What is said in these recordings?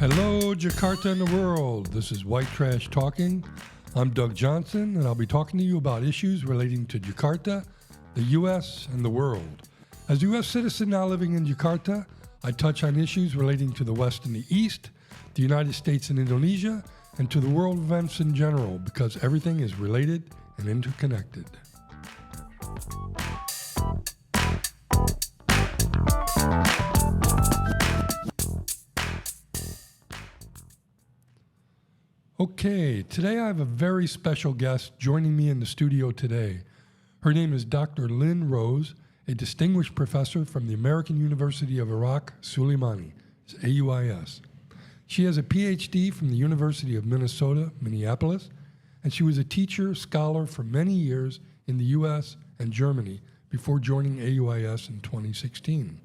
Hello, Jakarta and the world. This is White Trash Talking. I'm Doug Johnson, and I'll be talking to you about issues relating to Jakarta, the U.S., and the world. As a U.S. citizen now living in Jakarta, I touch on issues relating to the West and the East, the United States and Indonesia, and to the world events in general, because everything is related and interconnected. Okay, today I have a very special guest joining me in the studio today. Her name is Dr. Lynn Rose, a distinguished professor from the American University of Iraq, Sulaimani, AUIS. She has a PhD from the University of Minnesota, Minneapolis, and she was a teacher, scholar for many years in the U.S. and Germany before joining AUIS in 2016.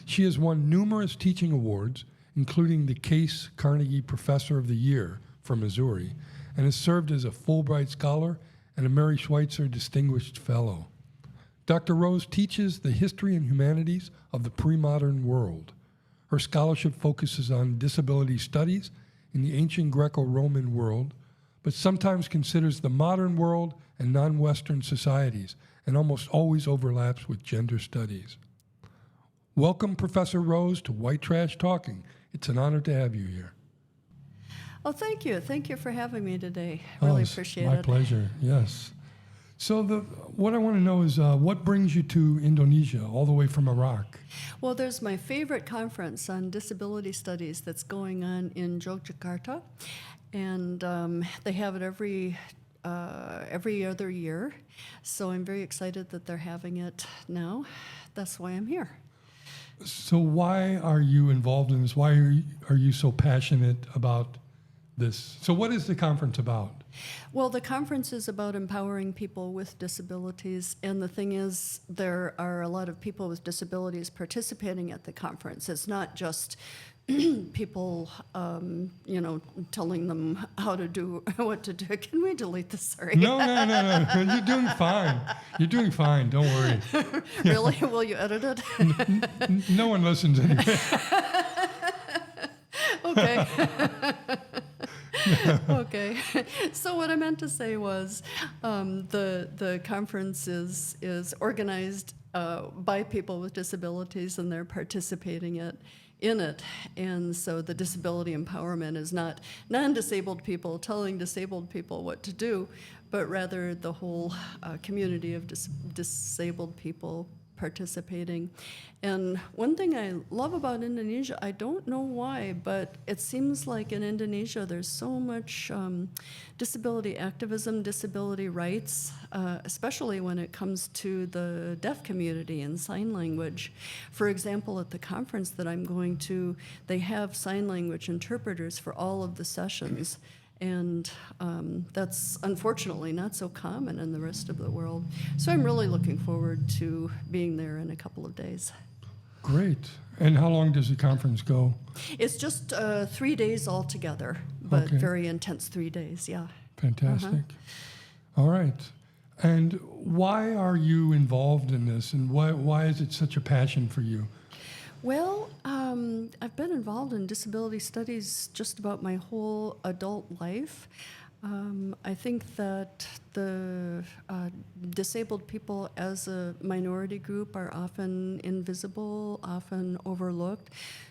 She has won numerous teaching awards, including the Case Carnegie Professor of the Year from Missouri, and has served as a Fulbright Scholar and a Mary Schweitzer Distinguished Fellow. Dr. Rose teaches the history and humanities of the pre-modern world. Her scholarship focuses on disability studies in the ancient Greco-Roman world, but sometimes considers the modern world and non-Western societies, and almost always overlaps with gender studies. Welcome, Professor Rose, to White Trash Talking. It's an honor to have you here. Oh, thank you. Thank you for having me today. Really appreciate it. My pleasure, yes. So what I want to know is what brings you to Indonesia, all the way from Iraq? Well, there's my favorite conference on disability studies that's going on in Yogyakarta, and they have it every other year. So I'm very excited that they're having it now. That's why I'm here. So why are you involved in this? Why are you so passionate about this? So what is the conference about? Well, the conference is about empowering people with disabilities, and the thing is, there are a lot of people with disabilities participating at the conference. It's not just people, telling them how to do, what to do. Can we delete this? Sorry. No. You're doing fine. You're doing fine. Don't worry. Really? Will you edit it? No one listens anyway. Okay. Okay. So what I meant to say was the conference is organized by people with disabilities, and they're participating in it. And so the disability empowerment is not non-disabled people telling disabled people what to do, but rather the whole community of disabled people participating. And one thing I love about Indonesia, I don't know why, but it seems like in Indonesia there's so much disability activism, disability rights, especially when it comes to the deaf community and sign language. For example, at the conference that I'm going to, they have sign language interpreters for all of the sessions. And that's unfortunately not so common in the rest of the world. So I'm really looking forward to being there in a couple of days. Great. And how long does the conference go? It's just 3 days altogether, but Okay. very intense 3 days, yeah. Fantastic. All right. And why are you involved in this, and why is it such a passion for you? Well, I've been involved in disability studies just about my whole adult life. I think that the disabled people as a minority group are often invisible, often overlooked.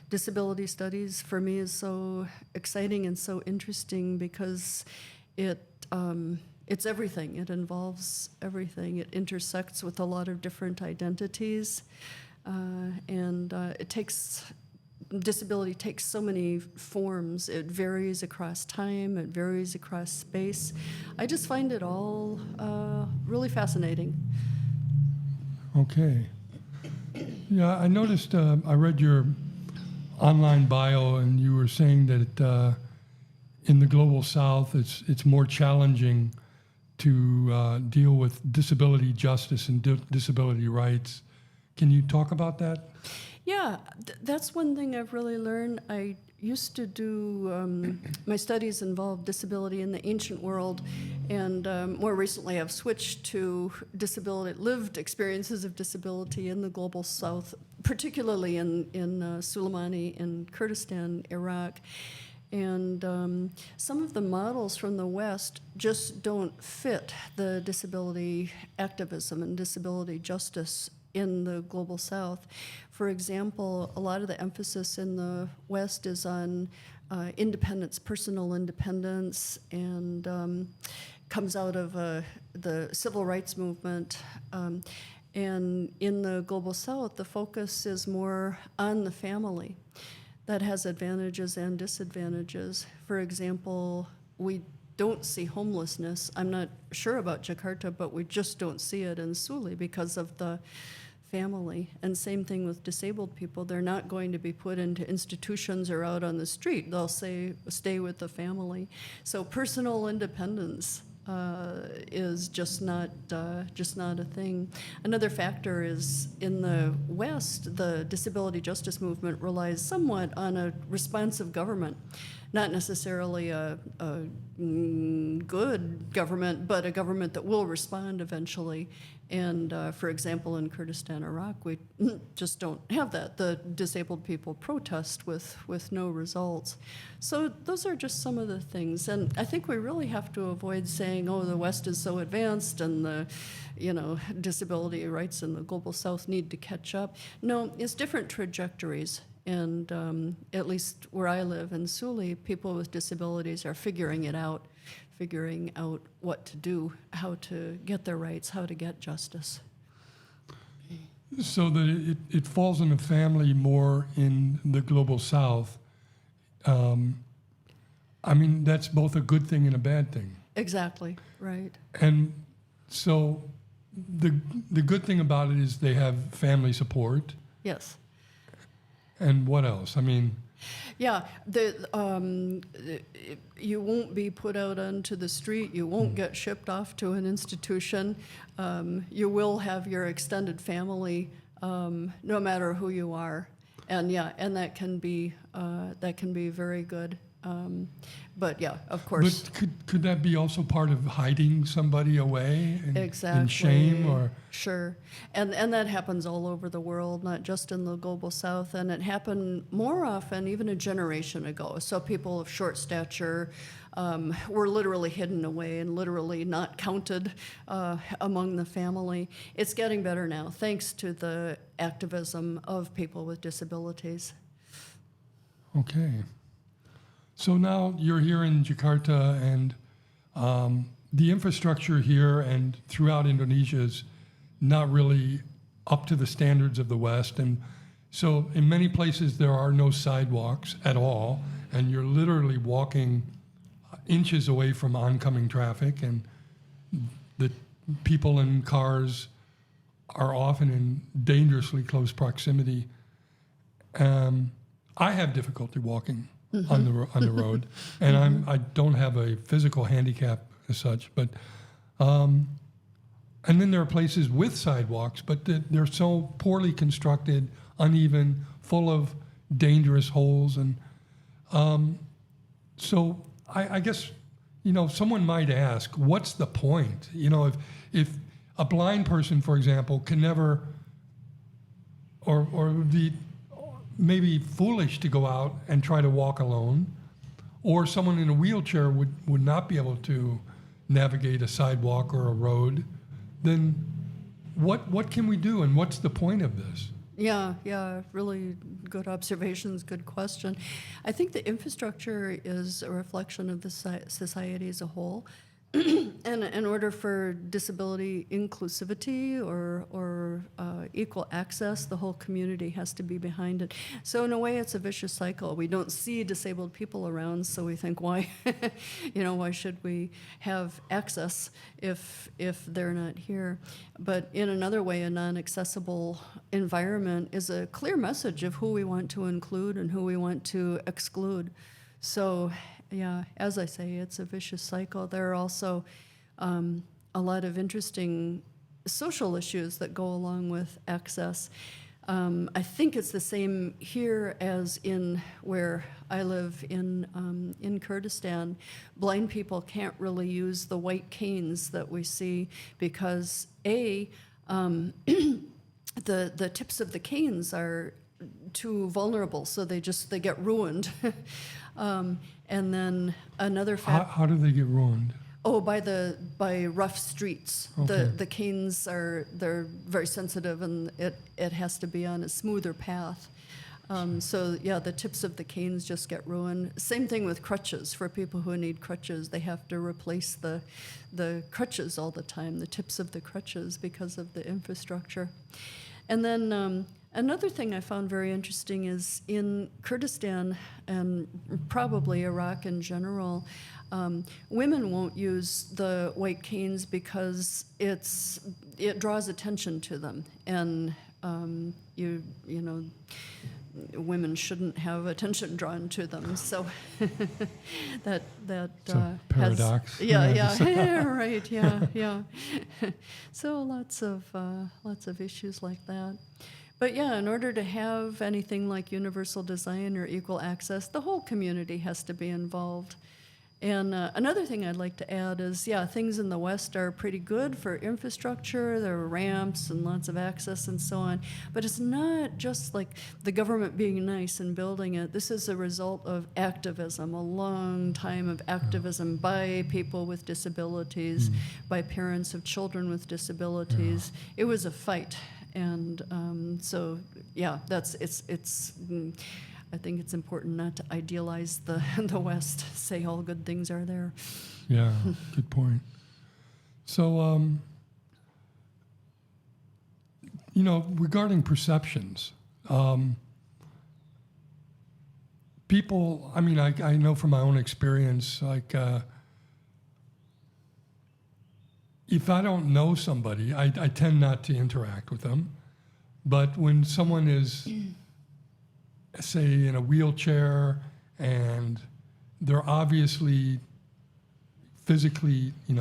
Disability studies for me is so exciting and so interesting because it's everything. It involves everything. It intersects with a lot of different identities. Disability takes so many forms. It varies across time, it varies across space. I just find it all really fascinating. Okay. Yeah, I noticed, I read your online bio, and you were saying that in the Global South, it's more challenging to deal with disability justice and disability rights. Can you talk about that? Yeah, that's one thing I've really learned. I used to do, my studies involved disability in the ancient world, and more recently I've switched to lived experiences of disability in the Global South, particularly in Sulaimani in Kurdistan, Iraq. And some of the models from the West just don't fit the disability activism and disability justice in the global South. For example, a lot of the emphasis in the West is on independence, personal independence, and comes out of the civil rights movement. And in the global South, the focus is more on the family. That has advantages and disadvantages. For example, we don't see homelessness. I'm not sure about Jakarta, but we just don't see it in Suli because of the family. And same thing with disabled people. They're not going to be put into institutions or out on the street. They'll say, stay with the family. So personal independence is just not a thing. Another factor is in the West, the disability justice movement relies somewhat on a responsive government, not necessarily a good government, but a government that will respond eventually. And for example, in Kurdistan, Iraq, we just don't have that. The disabled people protest with no results. So those are just some of the things. And I think we really have to avoid saying, oh, the West is so advanced and the disability rights in the global South need to catch up. No, it's different trajectories. And at least where I live in Suli, people with disabilities are figuring out what to do, how to get their rights, how to get justice. So that it falls in the family more in the global South. I mean, that's both a good thing and a bad thing. Exactly, right. And so the good thing about it is they have family support. Yes. And what else? I mean, yeah, you won't be put out onto the street. You won't get shipped off to an institution. You will have your extended family, no matter who you are, and that can be very good. But yeah, of course. But could that be also part of hiding somebody away Exactly. in shame or? Sure. And that happens all over the world, not just in the global South. And it happened more often even a generation ago. So people of short stature were literally hidden away and literally not counted among the family. It's getting better now, thanks to the activism of people with disabilities. Okay. So now you're here in Jakarta, and the infrastructure here and throughout Indonesia is not really up to the standards of the West. And so in many places there are no sidewalks at all, and you're literally walking inches away from oncoming traffic, and the people in cars are often in dangerously close proximity. I have difficulty walking on the road, and I don't have a physical handicap as such, but and then there are places with sidewalks, but they're so poorly constructed, uneven, full of dangerous holes, and so I guess someone might ask, what's the point? If a blind person, for example, can never, or would be maybe foolish to go out and try to walk alone, or someone in a wheelchair would not be able to navigate a sidewalk or a road, then what can we do, and what's the point of this? Yeah, really good observations, good question. I think the infrastructure is a reflection of the society as a whole. And in order for disability inclusivity or equal access, the whole community has to be behind it. So in a way, it's a vicious cycle. We don't see disabled people around, so we think, why should we have access if they're not here? But in another way, a non-accessible environment is a clear message of who we want to include and who we want to exclude. So yeah, as I say, it's a vicious cycle. There are also a lot of interesting social issues that go along with access. I think it's the same here as in where I live in Kurdistan. Blind people can't really use the white canes that we see because the tips of the canes are too vulnerable, so they get ruined. And then another How do they get ruined? By rough streets. Okay. The canes they're very sensitive, and it has to be on a smoother path. So yeah, the tips of the canes just get ruined. Same thing with crutches. For people who need crutches, they have to replace the crutches all the time, the tips of the crutches, because of the infrastructure. And then another thing I found very interesting is in Kurdistan, and probably Iraq in general, women won't use the white canes because it draws attention to them, and you know, women shouldn't have attention drawn to them. So that It's a paradox. yeah, right, yeah. So lots of issues like that. But yeah, in order to have anything like universal design or equal access, the whole community has to be involved. And another thing I'd like to add is, yeah, things in the West are pretty good for infrastructure. There are ramps and lots of access and so on. But it's not just like the government being nice and building it. This is a result of activism, a long time of activism by people with disabilities, by parents of children with disabilities. It was a fight. And so, yeah, I think it's important not to idealize the West, say all good things are there. Yeah, good point. So, regarding perceptions, people, I know from my own experience, like, if I don't know somebody, I tend not to interact with them. But when someone is, say, in a wheelchair and they're obviously physically, I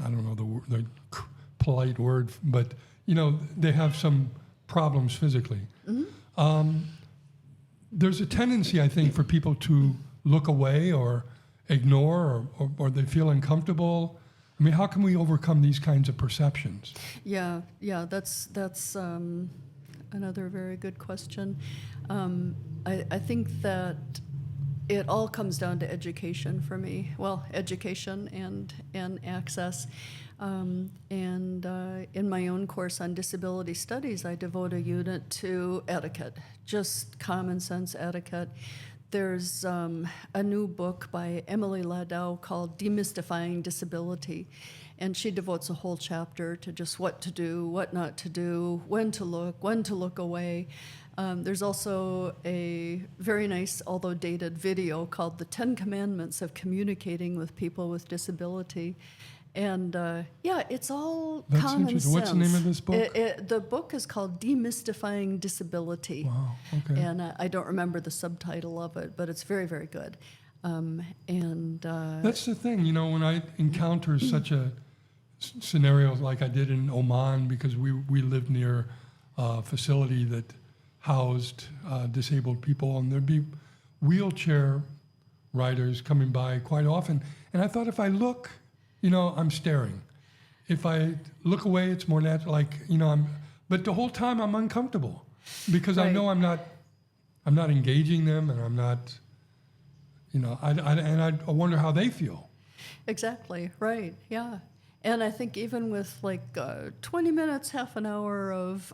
don't know the polite word, but, they have some problems physically. There's a tendency, I think, for people to look away or ignore or they feel uncomfortable. I mean, how can we overcome these kinds of perceptions? Yeah, that's another very good question. I think that it all comes down to education for me. Well, education and access. And in my own course on disability studies, I devote a unit to etiquette, just common sense etiquette. There's a new book by Emily Ladau called Demystifying Disability, and she devotes a whole chapter to just what to do, what not to do, when to look away. There's also a very nice, although dated, video called The 10 Commandments of Communicating with People with Disability. And it's all That's common interesting. sense. What's the name of this book? The book is called Demystifying Disability. Wow, okay. And I don't remember the subtitle of it, but it's very, very good. That's the thing, when I encounter such a scenario like I did in Oman, because we lived near a facility that housed disabled people, and there'd be wheelchair riders coming by quite often. And I thought, if I look, I'm staring. If I look away, it's more natural. Like, but the whole time I'm uncomfortable because I know I'm not engaging them, and I'm not, I wonder how they feel. Exactly, right, yeah. And I think even with like 20 minutes, half an hour of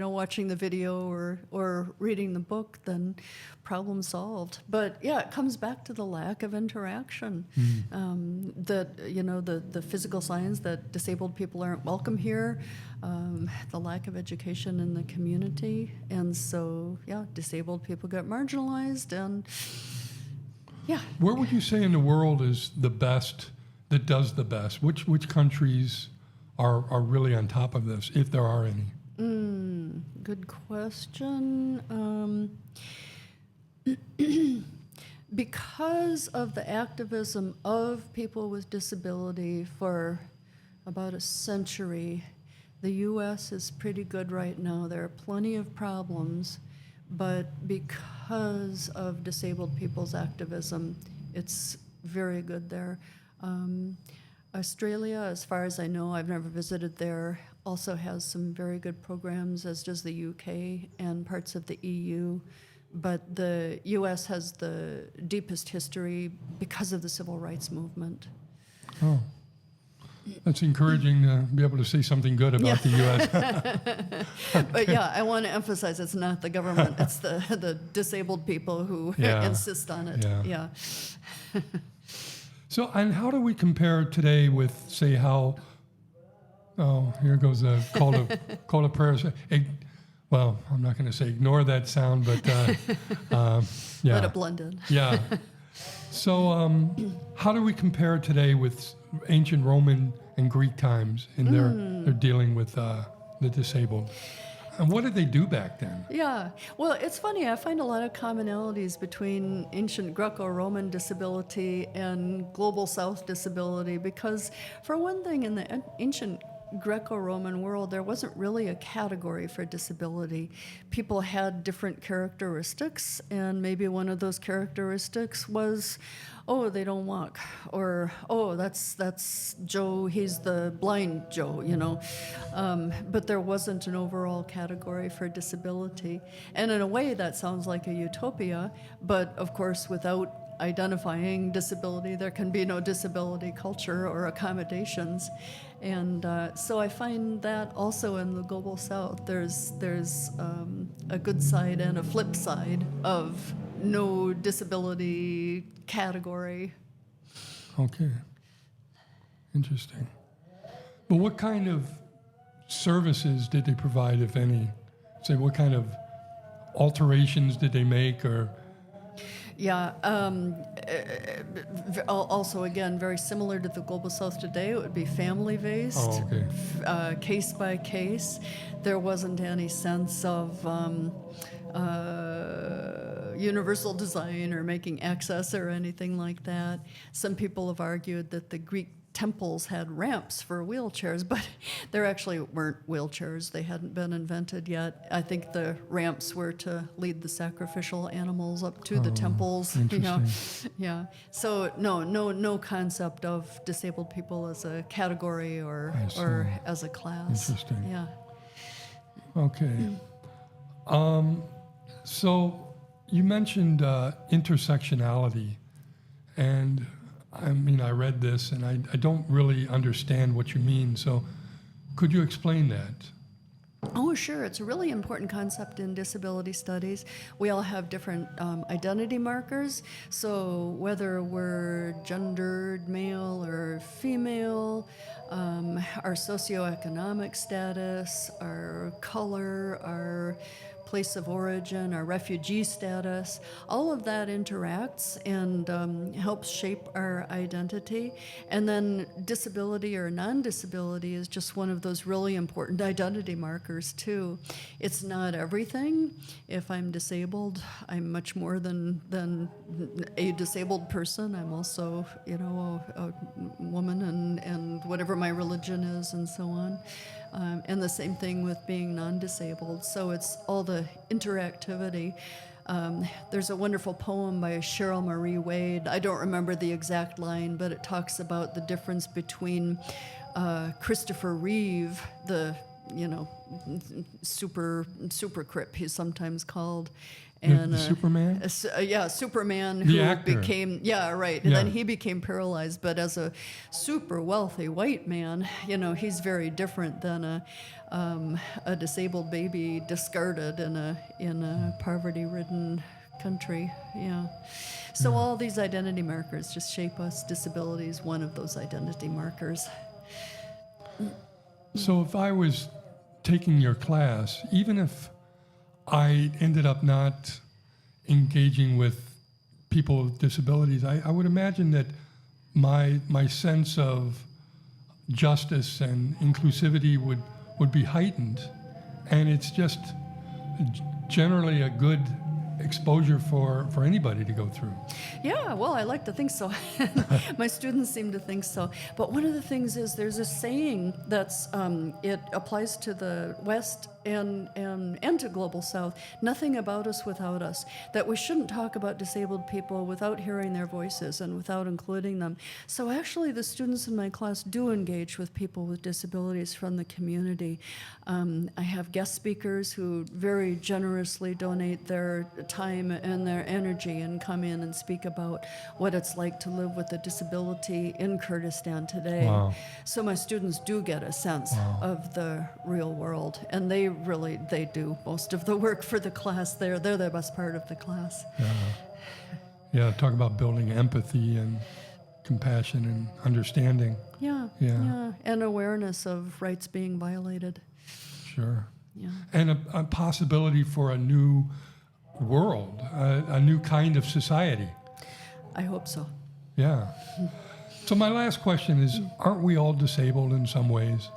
watching the video or reading the book, then problem solved. But yeah, it comes back to the lack of interaction. The physical signs that disabled people aren't welcome here, the lack of education in the community, and so disabled people get marginalized, and Where would you say in the world is the best, that does the best? Which countries are really on top of this, if there are any? Good question. Because of the activism of people with disability for about a century, the U.S. is pretty good right now. There are plenty of problems, but because of disabled people's activism, it's very good there. Australia, as far as I know, I've never visited there, also has some very good programs, as does the UK and parts of the EU. But the US has the deepest history because of the civil rights movement. Oh, that's encouraging to be able to say something good about the U.S. But yeah, I want to emphasize it's not the government, it's the disabled people who Yeah. insist on it. Yeah. So, and how do we compare today with, say, how? Oh, here goes a call to prayer. Well, I'm not going to say ignore that sound, but yeah, Let it blend in. yeah. So, how do we compare today with ancient Roman and Greek times in their dealing with the disabled? And what did they do back then? Yeah, well, it's funny. I find a lot of commonalities between ancient Greco-Roman disability and global South disability because, for one thing, in the ancient Greco-Roman world, there wasn't really a category for disability. People had different characteristics, and maybe one of those characteristics was, oh, they don't walk, or oh, that's Joe, he's the blind Joe, you know. But there wasn't an overall category for disability. And in a way, that sounds like a utopia, but of course, without identifying disability, there can be no disability culture or accommodations. And so I find that also in the global South, there's a good side and a flip side of no disability category. Okay. Interesting. But what kind of services did they provide, if any? Say, what kind of alterations did they make, or? Yeah. Also, again, very similar to the global South today, it would be family-based, Oh, okay. case by case. There wasn't any sense of universal design or making access or anything like that. Some people have argued that the Greek temples had ramps for wheelchairs, but there actually weren't wheelchairs. They hadn't been invented yet. I think the ramps were to lead the sacrificial animals up to the temples. Interesting. Yeah. So no concept of disabled people as a category or as a class. Interesting. Yeah. Okay. So you mentioned intersectionality, and I mean, I read this, and I don't really understand what you mean. So could you explain that? Oh, sure. It's a really important concept in disability studies. We all have different identity markers. So whether we're gendered, male or female, our socioeconomic status, our color, our place of origin, our refugee status, all of that interacts and helps shape our identity. And then disability or non-disability is just one of those really important identity markers too. It's not everything. If I'm disabled, I'm much more than a disabled person. I'm also, you know, a woman and whatever my religion is and so on. And the same thing with being non-disabled. So it's all the interactivity. There's a wonderful poem by Cheryl Marie Wade. I don't remember the exact line, but it talks about the difference between Christopher Reeve, the super crip he's sometimes called, and The Superman? Superman The who actor. became right, and then he became paralyzed. But as a super wealthy white man, you know, he's very different than a disabled baby discarded in a poverty-ridden country. Yeah. So all these identity markers just shape us. Disability is one of those identity markers. So if I was taking your class, even if I ended up not engaging with people with disabilities, I would imagine that my sense of justice and inclusivity would be heightened. And it's just generally a good exposure for anybody to go through. Yeah, well, I like to think so. My students seem to think so. But one of the things is there's a saying that's, it applies to the West and to Global South, nothing about us without us, that we shouldn't talk about disabled people without hearing their voices and without including them. So actually the students in my class do engage with people with disabilities from the community. I have guest speakers who very generously donate their time and their energy and come in and speak about what it's like to live with a disability in Kurdistan today. Wow. So my students do get a sense of the real world, and they do most of the work for the class. They're the best part of the class. Yeah, talk about building empathy and compassion and understanding. Yeah, and awareness of rights being violated. Sure. Yeah. And a possibility for a new world, a new kind of society. I hope so. Yeah. So my last question is, aren't we all disabled in some ways?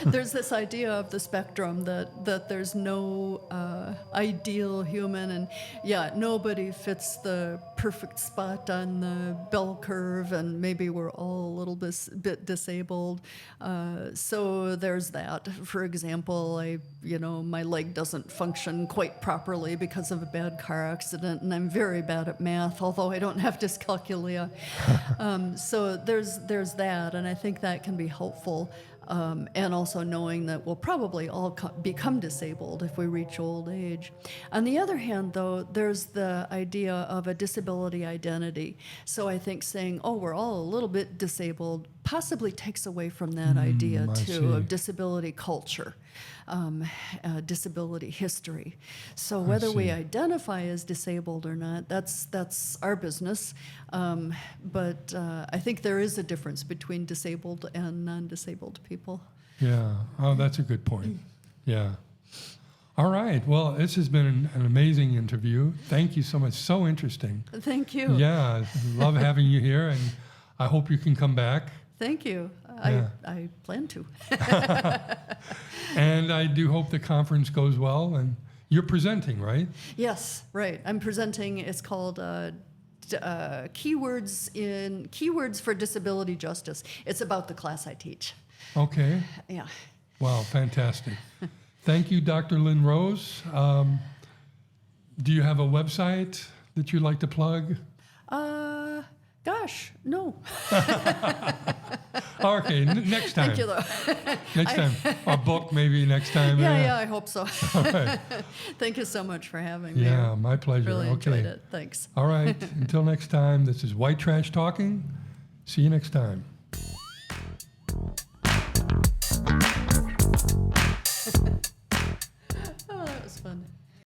There's this idea of the spectrum that there's no ideal human, and nobody fits the perfect spot on the bell curve, and maybe we're all a little bit disabled. So there's that. For example, my leg doesn't function quite properly because of a bad car accident, and I'm very bad at math, although I don't have dyscalculia. So there's that, and I think that can be helpful. And also knowing that we'll probably all become disabled if we reach old age. On the other hand, though, there's the idea of a disability identity. So I think saying, we're all a little bit disabled possibly takes away from that idea, too, of disability culture, disability history. So whether we identify as disabled or not, that's our business. But I think there is a difference between disabled and non-disabled people. Yeah. Oh, that's a good point. Yeah. All right. Well, this has been an amazing interview. Thank you so much. So interesting. Thank you. Yeah. Love having you here, and I hope you can come back. Thank you. Yeah. I plan to. And I do hope the conference goes well. And you're presenting, right? Yes, right. I'm presenting. It's called Keywords for Disability Justice. It's about the class I teach. Okay. Yeah. Wow, fantastic. Thank you, Dr. Lynn Rose. Do you have a website that you'd like to plug? Gosh, no. Okay, next time. Thank you, though. Next time. A book maybe next time. Yeah, I hope so. All right. Thank you so much for having me. Yeah, my pleasure. Really Okay. enjoyed it. Thanks. All right. Until next time, this is White Trash Talking. See you next time. Oh, that was fun.